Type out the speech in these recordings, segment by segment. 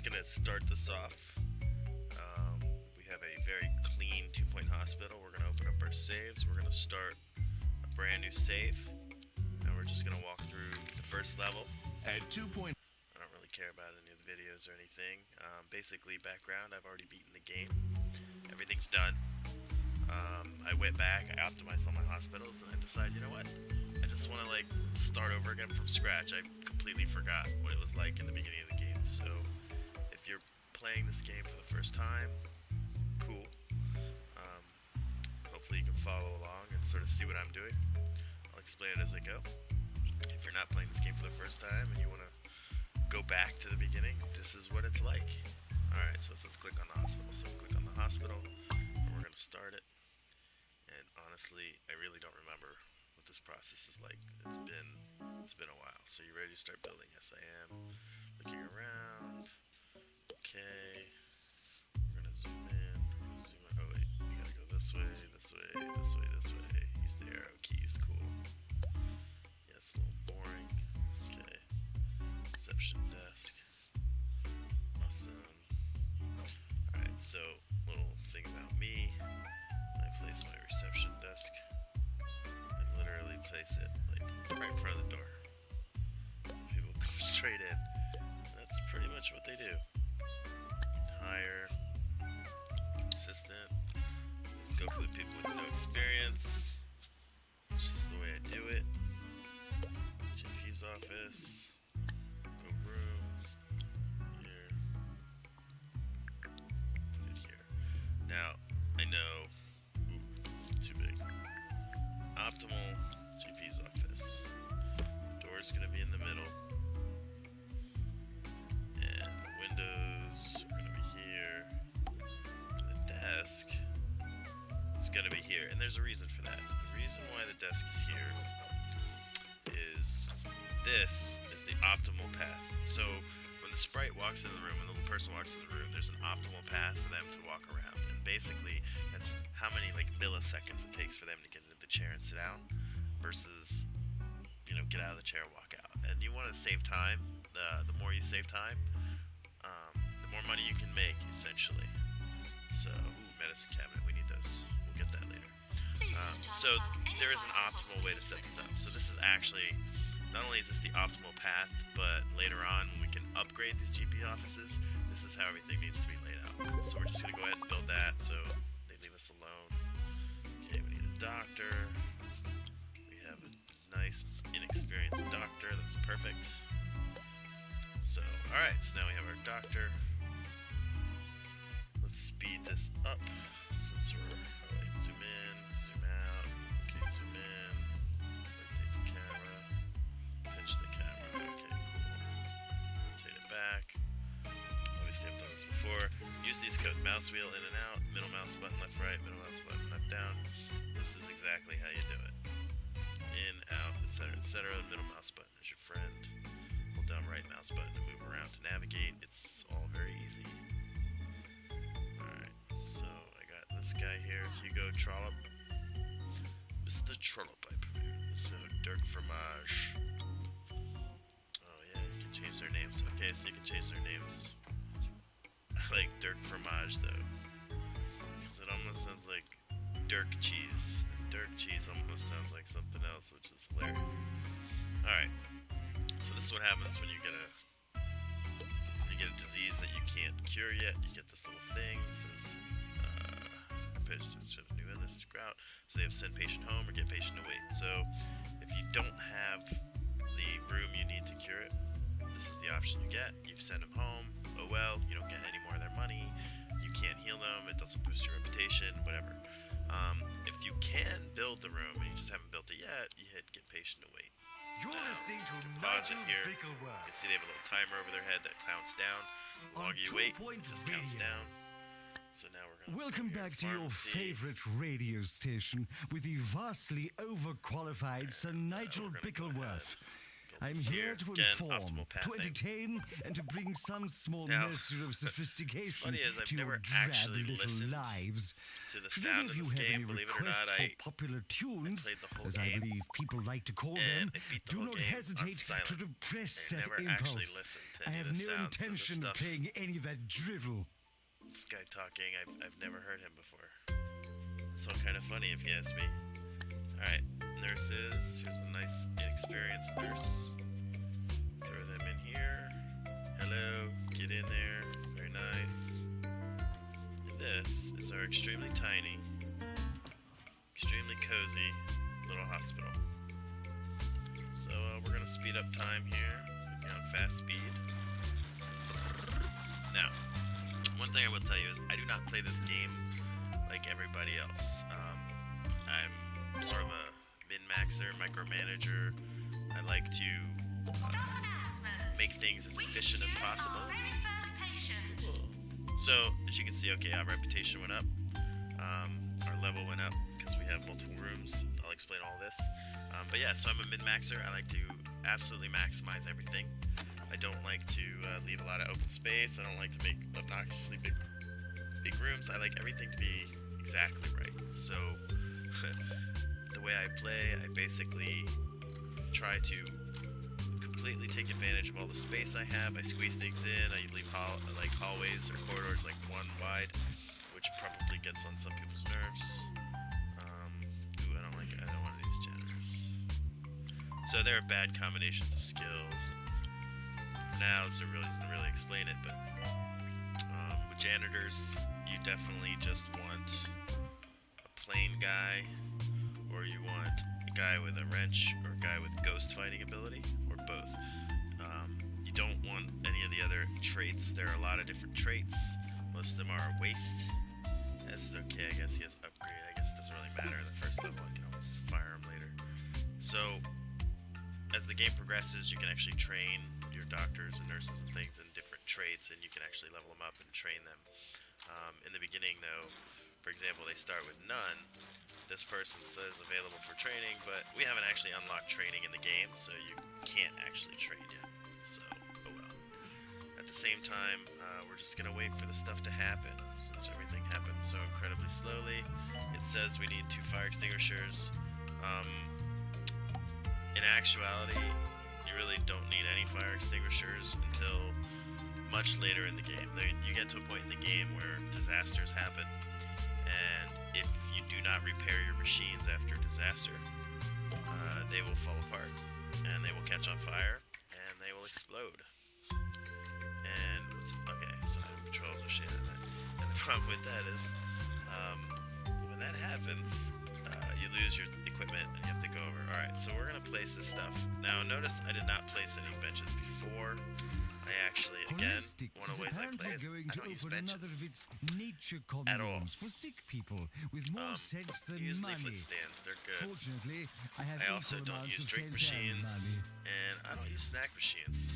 just gonna start this off. We have a very clean 2-point hospital. We're gonna open up our saves. We're gonna start a brand new save, and we're just gonna walk through the first level. At 2-point. I don't really care about any of the videos or anything. Basically, background, I've already beaten the game. Everything's done. I went back, I optimized all my hospitals, and I decided, you know what? I just want to start over again from scratch. I completely forgot what it was like in the beginning of the game. So if you're playing this game for the first time, cool. Hopefully you can follow along and sort of see what I'm doing. I'll explain it as I go. If you're not playing this game for the first time and you want to go back to the beginning, this is what it's like. Alright, so let's click on the hospital. So click on the hospital, and we're going to start it. And honestly, I really don't remember what this process is like. It's been a while. So you ready to start building? Yes, I am. Looking around. Okay. We're going to zoom in. Oh wait, you got to go this way, this way, this way, this way. Use the arrow keys. Cool. Yeah, it's a little boring. Okay. Reception desk. Awesome. Alright, so little thing about me. I place my reception desk and literally place it right in front of the door. So people come straight in. That's pretty much what they do. Hire assistant. Let's go for the people with no experience. It's just the way I do it. GP's office. Go room. Here. Put it here. Now, I know. Ooh, it's too big. Optimal GP's office. Door's gonna be in the middle. And the windows are gonna be here. The desk is gonna be here. And there's a reason for that. The reason why the desk is here is this is the optimal path. So when the sprite walks into the room, when the little person walks in the room, there's an optimal path for them to walk around. And basically, that's how many milliseconds it takes for them to get into the chair and sit down versus, get out of the chair and walk out. And you want to save time. The more you save time, the more money you can make, essentially. So, medicine cabinet, we need those. We'll get that later. So there is an optimal way to set this up. So this is actually, not only is this the optimal path, but later on when we can upgrade these GP offices, this is how everything needs to be laid out. So we're just going to go ahead and build that so they leave us alone. Okay, we need a doctor. We have a nice, inexperienced doctor. That's perfect. So, alright, so now we have our doctor. Let's speed this up since we're, zoom in, zoom out. Okay, zoom in. Rotate the camera. Pinch the camera. Okay, cool. Rotate it back. Obviously, I've done this before. Use these codes. Mouse wheel in and out. Middle mouse button left, right. Middle mouse button left, down. This is exactly how you do it. In, out, etc., etc. The middle mouse button is your friend. Hold down right mouse button to move around to navigate. It's all very easy. Alright, so I got this guy here, Hugo Trollop. Mr. Trollop, I presume. So, Dirk Fromage. Oh yeah, you can change their names. Okay, so you can change their names. I like Dirk Fromage though, because it almost sounds like Dirk cheese. And Dirk cheese almost sounds like something else, which is hilarious. Alright, so this is what happens when you get a disease that you can't cure yet. You get this little thing that says patient new illness route. So they have send patient home or get patient to wait. So if you don't have the room you need to cure it, this is the option you get. You send them home. Oh well, you don't get any more of their money. You can't heal them. It doesn't boost your reputation. Whatever. If you can build the room and you just haven't built it yet, you hit get patient to wait. You're listening to pause it here. You Bickleworth. can see they have a little timer over their head that counts down. The longer you wait, it just counts down. So now we're going to Welcome back to your favorite radio station with the vastly overqualified Sir Nigel Bickleworth. I'm So here you're to getting inform, optimal to pathing. entertain, and to bring some small Now, measure of sophistication funny is I've to your never drab actually little listened lives. to the Should sound any of of you this have game. any Believe it or requests not, for I popular tunes, played the whole as game, I believe people like to call and them, I beat the do whole not game on hesitate silent. to repress I that never actually impulse. listened to I any have of the no sounds of the intention of stuff. playing any of that drivel. This guy talking, I've never heard him before. It's all kind of funny if you ask me. Alright, nurses. Here's a nice, inexperienced nurse. Throw them in here. Hello, get in there. Very nice. And this is our extremely tiny, extremely cozy little hospital. So we're gonna speed up time here. Be on fast speed. Now, one thing I will tell you is I do not play this game like everybody else. I'm sort of a min-maxer, micromanager. I like to make things as efficient as possible. So, as you can see, okay, our reputation went up. Our level went up because we have multiple rooms. I'll explain all this. But yeah, so I'm a min-maxer. I like to absolutely maximize everything. I don't like to leave a lot of open space. I don't like to make obnoxiously big rooms. I like everything to be exactly right. So the way I play, I basically try to completely take advantage of all the space I have. I squeeze things in. I leave hallways or corridors like one wide, which probably gets on some people's nerves. Ooh, I don't like it. I don't want these janitors. So there are bad combinations of skills. Now is to really explain it, but with janitors, you definitely just want a plain guy, or you want a guy with a wrench, or a guy with ghost fighting ability, or both. You don't want any of the other traits. There are a lot of different traits. Most of them are waste. This is okay, I guess he has upgrade. I guess it doesn't really matter in the first level. I can always fire him later. So, as the game progresses, you can actually train your doctors and nurses and things in different traits, and you can actually level them up and train them. In the beginning, though, for example, they start with none. This person says available for training, but we haven't actually unlocked training in the game, so you can't actually train yet. So, oh well. At the same time, we're just gonna wait for the stuff to happen, since everything happens so incredibly slowly. It says we need 2 fire extinguishers. In actuality, you really don't need any fire extinguishers until much later in the game. You get to a point in the game where disasters happen, and if you do not repair your machines after disaster, they will fall apart, and they will catch on fire, and they will explode. And okay, so the controls are shit. And the problem with that is, when that happens, you lose your equipment and you have to go over. Alright, so we're gonna place this stuff. Now notice I did not place any benches before. I actually, again, one of the ways I play is going I to don't use open another benches. of its nature At all. communes for sick people with more sense than Use money. leaflet stands, they're good. Fortunately, I have I also equal don't amounts use of drink sense and machines, money. and I don't use snack machines.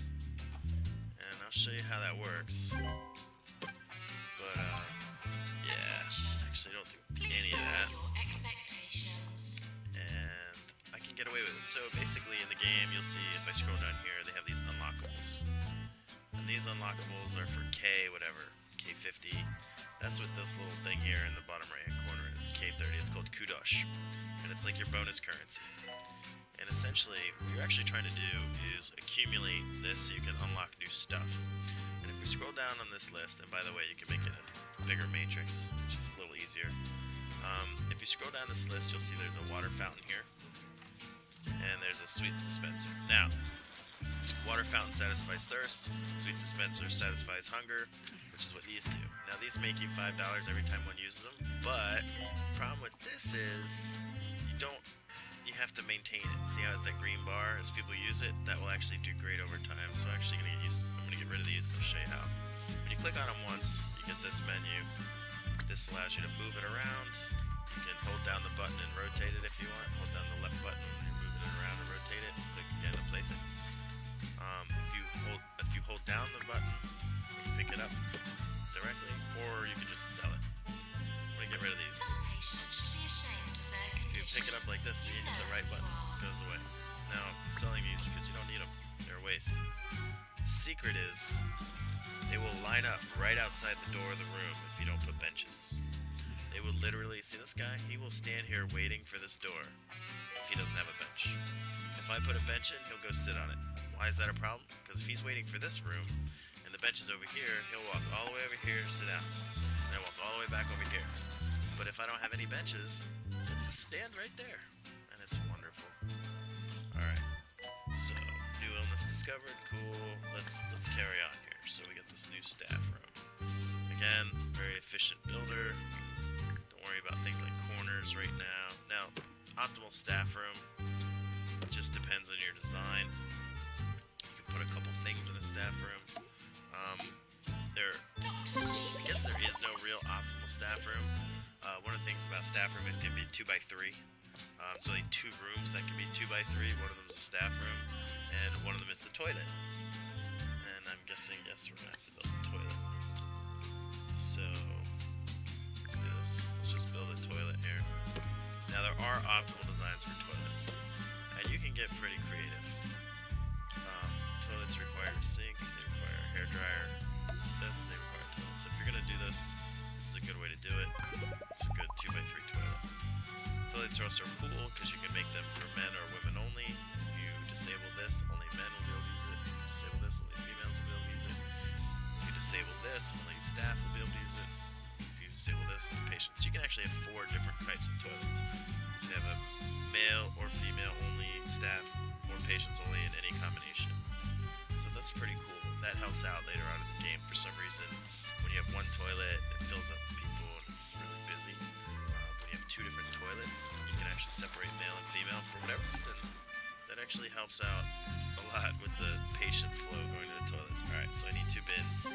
And I'll show you how that works. But, yeah, actually don't do any of that. And I can get away with it. So basically in the game, you'll see if I scroll down here, they have these unlockables. And these unlockables are for K, whatever, K50. That's what this little thing here in the bottom right hand corner is, K30. It's called Kudosh. And it's like your bonus currency. And essentially, what you're actually trying to do is accumulate this so you can unlock new stuff. And if we scroll down on this list, and by the way, you can make it a bigger matrix, which is a little easier. If you scroll down this list, you'll see there's a water fountain here. And there's a sweets dispenser. Now, water fountain satisfies thirst, sweets dispenser satisfies hunger, which is what these do. Now these make you $5 every time one uses them, but the problem with this is you have to maintain it. See how it's that green bar? As people use it, that will actually do great over time. So I'm gonna get rid of these and I'll show you how. When you click on them once, you get this menu. This allows you to move it around. You can hold down the button and rotate it if you want. Hold down the left button and move it around and rotate it. Click again to place it. If you hold down the button, you can pick it up directly, or you can just sell it. I'm gonna get rid of these. If you pick it up like this, then you hit the right button, it goes away. Now, I'm selling these because you don't need them. secret is they will line up right outside the door of the room if you don't put benches. They will literally, see this guy? He will stand here waiting for this door if he doesn't have a bench. If I put a bench in, he'll go sit on it. Why is that a problem? Because if he's waiting for this room and the bench is over here, he'll walk all the way over here, sit down, and then walk all the way back over here. But if I don't have any benches, he'll just stand right there, and it's wonderful. All right, so new illness discovered. Cool. Let's carry on here. So we got this new staff room. Again, very efficient builder. Don't worry about things like corners right now. Now, optimal staff room just depends on your design. You can put a couple things in a staff room. I guess there is no real optimal staff room. One of the things about staff room is it can be 2x3. So like 2 rooms that can be 2x3. One of them is a staff room, and one of them is the toilet. And I'm guessing, yes, we're gonna have to build a toilet. So let's do this. Let's just build a toilet here. Now there are optimal designs for toilets, and you can get pretty creative. Toilets require a sink, they require a hairdryer, this, they require toilets. So if you're gonna do this, this is a good way to do it. It's a good 2x3 toilet. Toilets are also cool because you can make them for men or women only. If you disable this, only men will be able to use it. If you disable this, only females will be able to use it. If you disable this, only staff will be able to use it. If you disable this, only patients. You can actually have 4 different types of toilets. You have a male or female only, staff, or patients only in any combination. So that's pretty cool. That helps out later on in the game. For some reason, when you have one toilet, it fills up with people and it's really busy. When you have 2 different toilets, you can actually separate male and female for whatever reason. That actually helps out a lot with the patient flow going to the toilets. Alright, so I need 2 bins.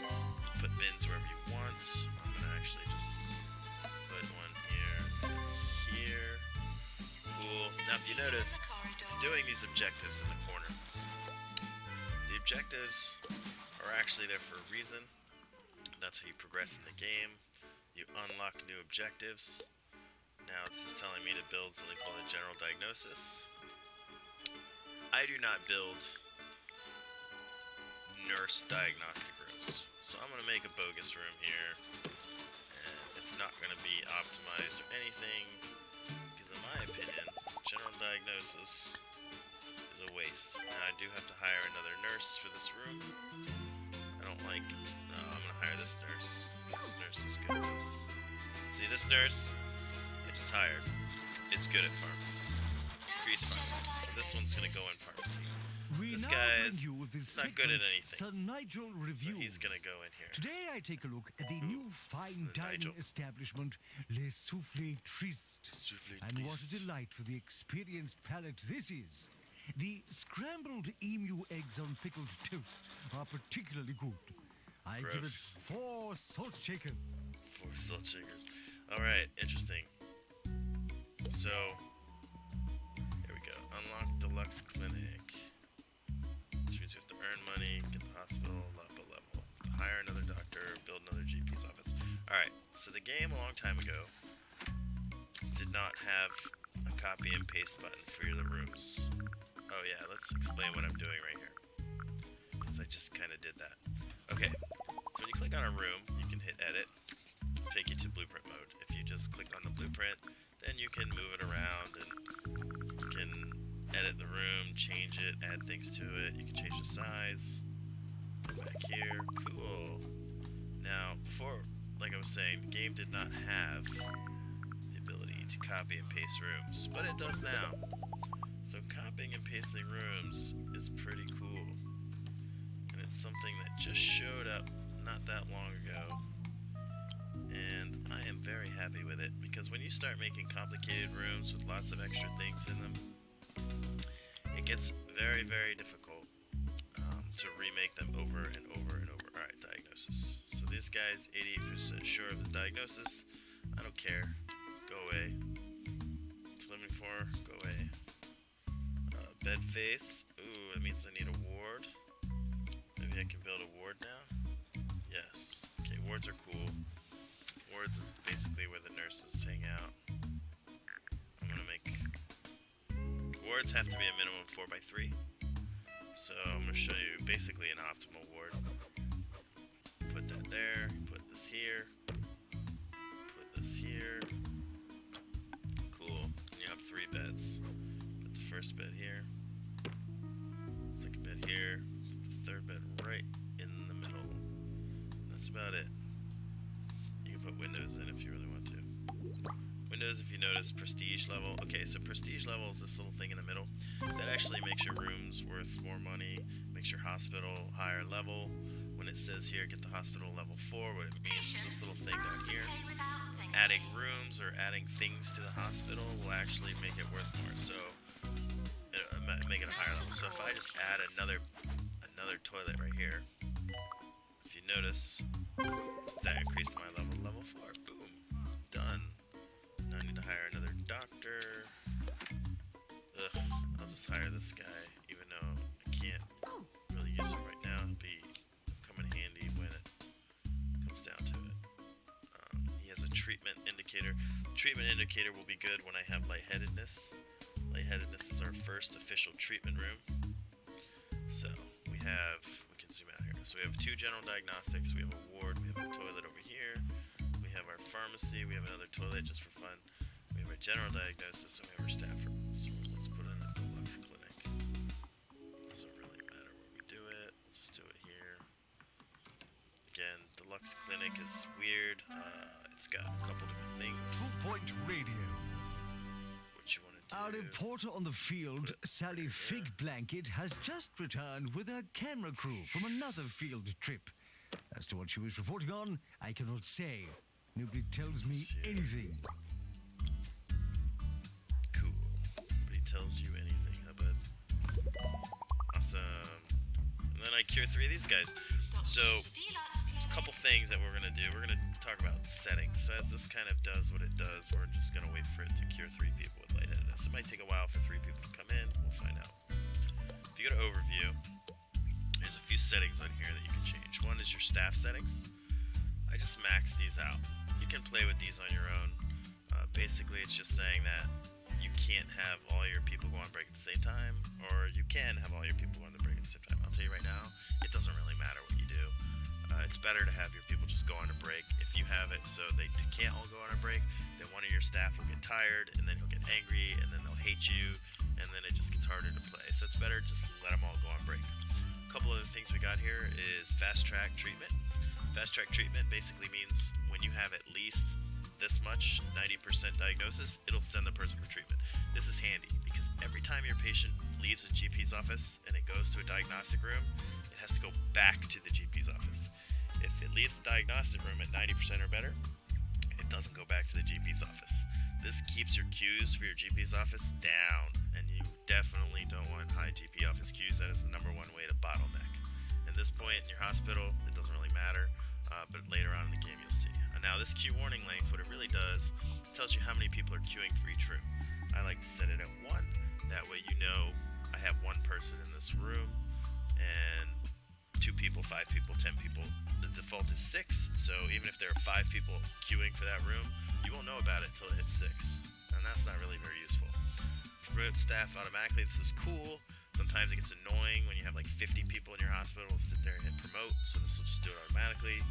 Put bins wherever you want. I'm going to actually just put one here and here. Cool. Now if you notice, it's doing these objectives in the corner. The objectives are actually there for a reason. That's how you progress in the game. You unlock new objectives. Now it's just telling me to build something called a general diagnosis. I do not build nurse diagnostic rooms. So I'm going to make a bogus room here. And it's not going to be optimized or anything. Because in my opinion, general diagnosis is a waste. Now I do have to hire another nurse for this room. I don't like... No, I'm going to hire this nurse. This nurse is good at this. See, this nurse I just hired is good at pharmacy. Increase pharmacy. So this one's going to go in pharmacy. This guy is not good at anything. Sir Nigel So he's going to go in here. Today I take a look at the new fine Sir dining Nigel. establishment, Les Soufflés Tristes. And what a delight for the experienced palate this is. The scrambled emu eggs on pickled toast are particularly good. I give it Gross. 4 salt shakers. 4 salt shakers. Alright, interesting. So, here we go. Unlock deluxe clinic. Which means we have to earn money, get the hospital level. Hire another doctor, build another GP's office. Alright, so the game a long time ago did not have a copy and paste button for the rooms. Oh yeah, let's explain what I'm doing right here. Because I just kind of did that. Okay, so when you click on a room, you can hit edit, take you to blueprint mode. If you just click on the blueprint, then you can move it around and you can edit the room, change it, add things to it. You can change the size. Back here, cool. Now, before, like I was saying, the game did not have the ability to copy and paste rooms, but it does now. So copying and pasting rooms is pretty cool. And it's something that just showed up not that long ago. And I am very happy with it, because when you start making complicated rooms with lots of extra things in them, it gets very, very difficult to remake them over and over and over. Alright, diagnosis. So this guy's 88% sure of his diagnosis. I don't care. Go away. Swimming for, go away. Bed face. Ooh, that means I need a ward. Maybe I can build a ward now? Yes. Okay, wards are cool. Wards is basically where the nurses hang out. I'm gonna make... Wards have to be a minimum of 4x3. So I'm going to show you basically an optimal ward. Put that there, put this here, put this here. Cool. You have 3 beds. Put the first bed here, second bed here, put the third bed right in the middle. That's about it. You can put windows in if you really want to. Windows, if you notice, prestige level. Okay, so prestige level is this little thing in the middle. That actually makes your rooms worth more money, makes your hospital higher level. When it says here, get the hospital level 4, what it means is this little thing down here. Adding rooms or adding things to the hospital will actually make it worth more. So, make it a higher level. So if I just add another toilet right here, if you notice, that increased my level to level 4. Boom. Done. Now I need to hire another doctor. Ugh, I'll just hire this guy, even though I can't really use him right now. He'll come in handy when it comes down to it. He has a treatment indicator. The treatment indicator will be good when I have lightheadedness. Lightheadedness is our first official treatment room. So we can zoom out here. So we have 2 general diagnostics. We have a ward. We have a toilet over here. We have our pharmacy. We have another toilet just for fun. We have our general diagnosis, and we have our staff room. So let's put in a deluxe clinic. Doesn't really matter where we do it. We'll just do it here. Again, deluxe clinic is weird. It's got a couple different things. 2-point radio. What you want to do? Our reporter on the field, Sally Fig Blanket, has just returned with her camera crew from another field trip. As to what she was reporting on, I cannot say. Nobody tells me anything. Cool. Nobody tells you anything, huh, bud? Awesome. And then I cure 3 of these guys. So, a couple things that we're going to do. We're going to talk about settings. So as this kind of does what it does, we're just going to wait for it to cure 3 people with lightheadedness. It might take a while for 3 people to come in. We'll find out. If you go to Overview, there's a few settings on here that you can change. One is your staff settings. I just maxed these out. You can play with these on your own. Basically, it's just saying that you can't have all your people go on break at the same time, or you can have all your people go on the break at the same time. I'll tell you right now, it doesn't really matter what you do. It's better to have your people just go on a break. If you have it so they can't all go on a break, then one of your staff will get tired, and then he'll get angry, and then they'll hate you, and then it just gets harder to play. So it's better just let them all go on break. A couple other things we got here is fast track treatment. Fast track treatment basically means when you have at least this much, 90% diagnosis, it'll send the person for treatment. This is handy because every time your patient leaves a GP's office and it goes to a diagnostic room, it has to go back to the GP's office. If it leaves the diagnostic room at 90% or better, it doesn't go back to the GP's office. This keeps your queues for your GP's office down, and you definitely don't want high GP office queues. That is the #1 way to bottleneck. At this point in your hospital, it doesn't really matter, but later on in the game you'll see. Now this queue warning length, what it really does, it tells you how many people are queuing for each room. I like to set it at 1. That way you know I have 1 person in this room, and 2 people, 5 people, 10 people. The default is 6, so even if there are 5 people queuing for that room, you won't know about it until it hits 6, and that's not really very useful. Promote staff automatically, this is cool. Sometimes it gets annoying when you have like 50 people in your hospital to sit there and hit promote, so this will just do it automatically.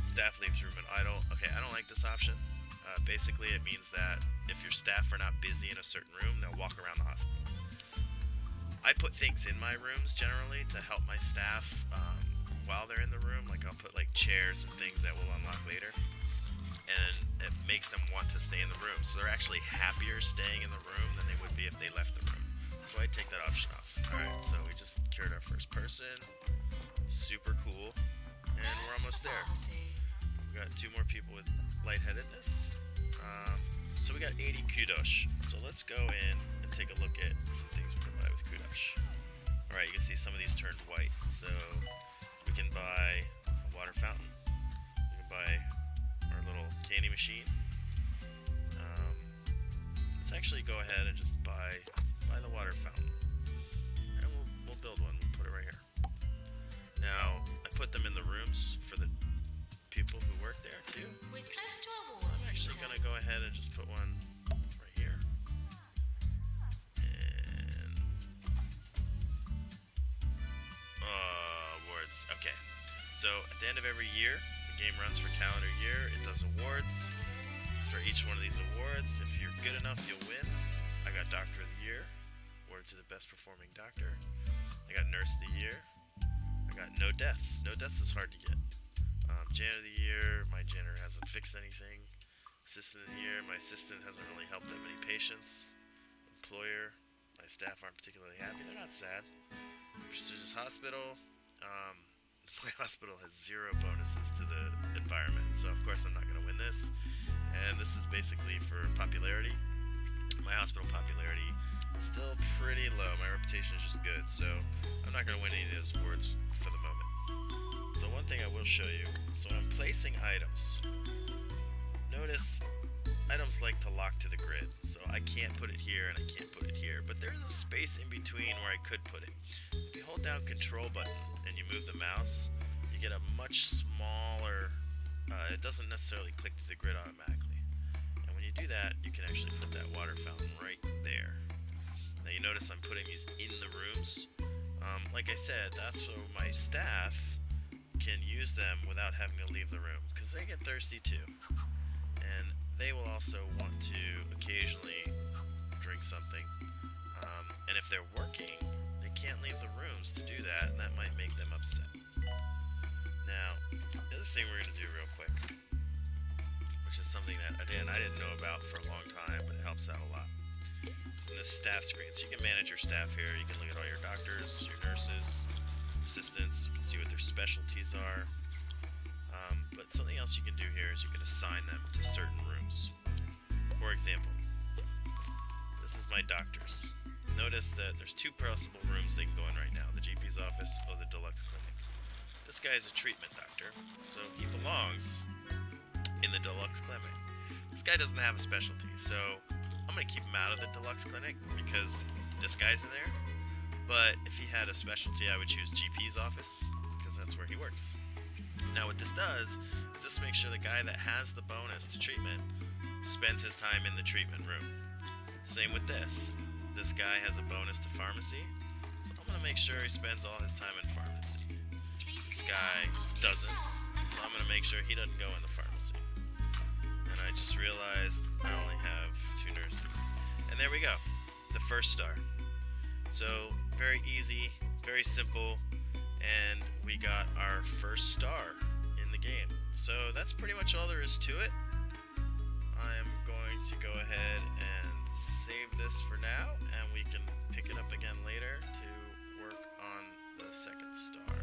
Staff leaves room and idle. Okay, I don't like this option. Basically, it means that if your staff are not busy in a certain room, they'll walk around the hospital. I put things in my rooms generally to help my staff while they're in the room. Like I'll put like chairs and things that we'll unlock later, and it makes them want to stay in the room. So they're actually happier staying in the room than they would be if they left the room. So I take that option off. Alright, so we just cured our first person. Super cool. And we're almost there. We got 2 more people with lightheadedness. So we got 80 kudosh. So let's go in and take a look at some things we can buy with kudosh. Alright, you can see some of these turned white. So we can buy a water fountain. We can buy our little candy machine. Let's actually go ahead and just buy the water fountain. And we'll build one. We'll put it right here. Now, I put them in the rooms for the people who work there too. We're close to our I'm walls. actually going to go ahead and just put one right here. And Okay, so at the end of every year, the game runs for calendar year. It does awards. For each one of these awards, if you're good enough, you'll win. I got Doctor of the Year, awarded to the best performing doctor. I got Nurse of the Year. I got No Deaths. No Deaths is hard to get. Janitor of the Year, my janitor hasn't fixed anything. Assistant of the Year, my assistant hasn't really helped that many patients. Employer, my staff aren't particularly happy. They're not sad. Prestigious Hospital, my hospital has 0 bonuses to the environment, so of course I'm not going to win this. And this is basically for popularity. My hospital popularity is still pretty low. My reputation is just good, so I'm not going to win any of those awards for the moment. So one thing I will show you, so when I'm placing items, notice items like to lock to the grid, so I can't put it here and I can't put it here, but there's a space in between where I could put it. If you hold down Control button and you move the mouse, you get a much smaller, it doesn't necessarily click to the grid automatically. And when you do that, you can actually put that water fountain right there. Now you notice I'm putting these in the rooms. Like I said, that's so my staff can use them without having to leave the room, because they get thirsty too. And they will also want to occasionally drink something. And if they're working, they can't leave the rooms to do that, and that might make them upset. Now, the other thing we're going to do real quick, which is something that I didn't know about for a long time, but it helps out a lot, is in this staff screen. So you can manage your staff here. You can look at all your doctors, your nurses, assistants. You can see what their specialties are. But something else you can do here is you can assign them to certain rooms. For example, this is my doctors. Notice that there's 2 possible rooms they can go in right now, the GP's office or the deluxe clinic. This guy is a treatment doctor, so he belongs in the deluxe clinic. This guy doesn't have a specialty, so I'm going to keep him out of the deluxe clinic because this guy's in there. But if he had a specialty, I would choose GP's office because that's where he works. Now what this does is this makes sure the guy that has the bonus to treatment spends his time in the treatment room. Same with this. This guy has a bonus to pharmacy, so I'm going to make sure he spends all his time in pharmacy. This guy doesn't, so I'm going to make sure he doesn't go in the pharmacy. And I just realized I only have 2 nurses. And there we go, the first star. So very easy, very simple, and we got our first star in the game. So that's pretty much all there is to it. I am going to go ahead and save this for now, and we can pick it up again later to work on the second star.